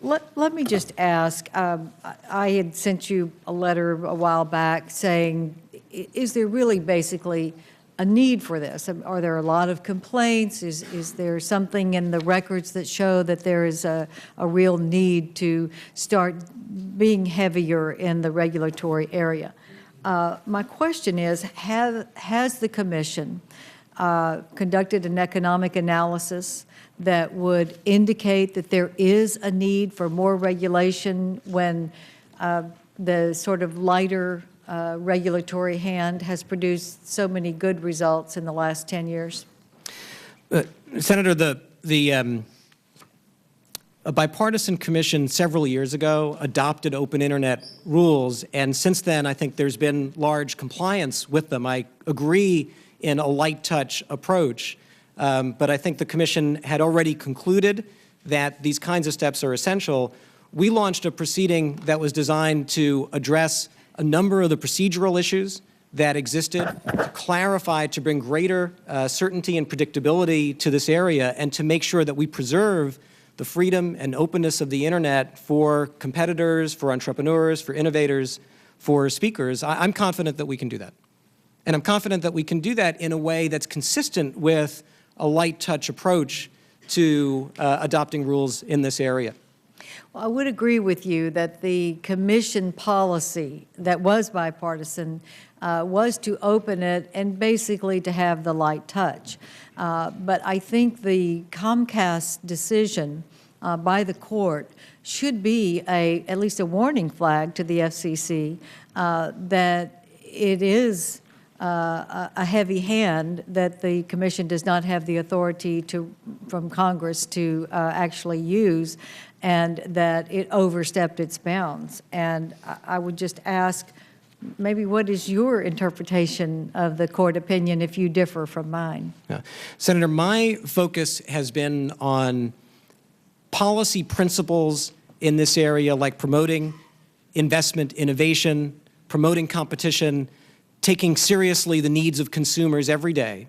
Let me just ask, I had sent you a letter a while back saying, is there really basically a need for this? Are there a lot of complaints? Is there something in the records that show that there is a real need to start being heavier in the regulatory area? My question is, has the Commission conducted an economic analysis that would indicate that there is a need for more regulation when the sort of lighter regulatory hand has produced so many good results in the last 10 years? Senator, a bipartisan commission several years ago adopted open internet rules, and since then I think there's been large compliance with them. I agree in a light touch approach, but I think the commission had already concluded that these kinds of steps are essential. We launched a proceeding that was designed to address a number of the procedural issues that existed, to clarify, to bring greater certainty and predictability to this area, and to make sure that we preserve the freedom and openness of the internet for competitors, for entrepreneurs, for innovators, for speakers. I'm confident that we can do that. And I'm confident that we can do that in a way that's consistent with a light touch approach to adopting rules in this area. Well, I would agree with you that the Commission policy that was bipartisan was to open it and basically to have the light touch. But I think the Comcast decision by the court should be at least a warning flag to the FCC that it is a heavy hand that the Commission does not have the authority from Congress to actually use, and that it overstepped its bounds. And I would just ask, maybe what is your interpretation of the court opinion if you differ from mine? Yeah. Senator, my focus has been on policy principles in this area, like promoting investment, innovation, promoting competition, taking seriously the needs of consumers every day.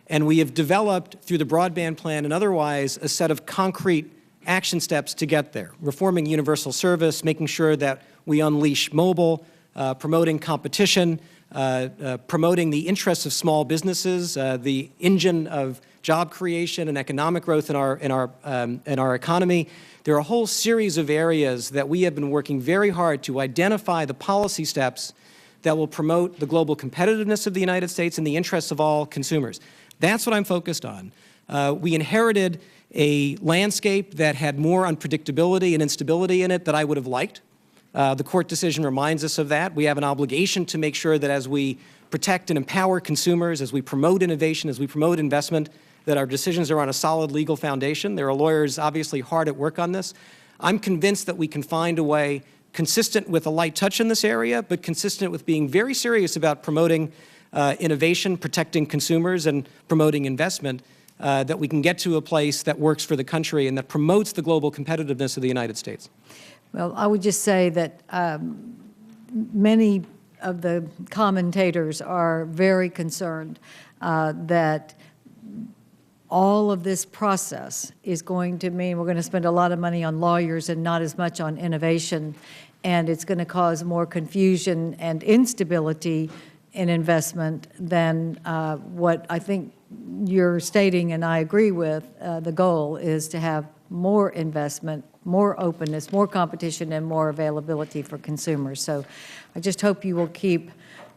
And we have developed, through the broadband plan and otherwise, a set of concrete action steps to get there. Reforming universal service, making sure that we unleash mobile, promoting competition, promoting the interests of small businesses, the engine of job creation and economic growth in our economy. There are a whole series of areas that we have been working very hard to identify the policy steps that will promote the global competitiveness of the United States and the interests of all consumers. That's what I'm focused on. We inherited a landscape that had more unpredictability and instability in it that I would have liked. The court decision reminds us of that. We have an obligation to make sure that as we protect and empower consumers, as we promote innovation, as we promote investment, that our decisions are on a solid legal foundation. There are lawyers obviously hard at work on this. I'm convinced that we can find a way consistent with a light touch in this area, but consistent with being very serious about promoting innovation, protecting consumers, and promoting investment, that we can get to a place that works for the country and that promotes the global competitiveness of the United States. Well, I would just say that many of the commentators are very concerned that all of this process is going to mean we're going to spend a lot of money on lawyers and not as much on innovation, and it's going to cause more confusion and instability in investment than what I think you're stating, and I agree with. The goal is to have more investment, more openness, more competition, and more availability for consumers. So I just hope you will keep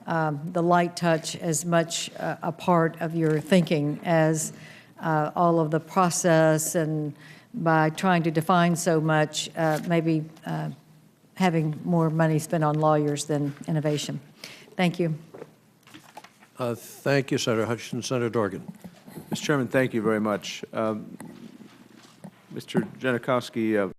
the light touch as much a part of your thinking as all of the process, and by trying to define so much, maybe having more money spent on lawyers than innovation. Thank you. Thank you, Senator Hutchison. Senator Dorgan. Mr. Chairman, thank you very much. Mr. Genachowski,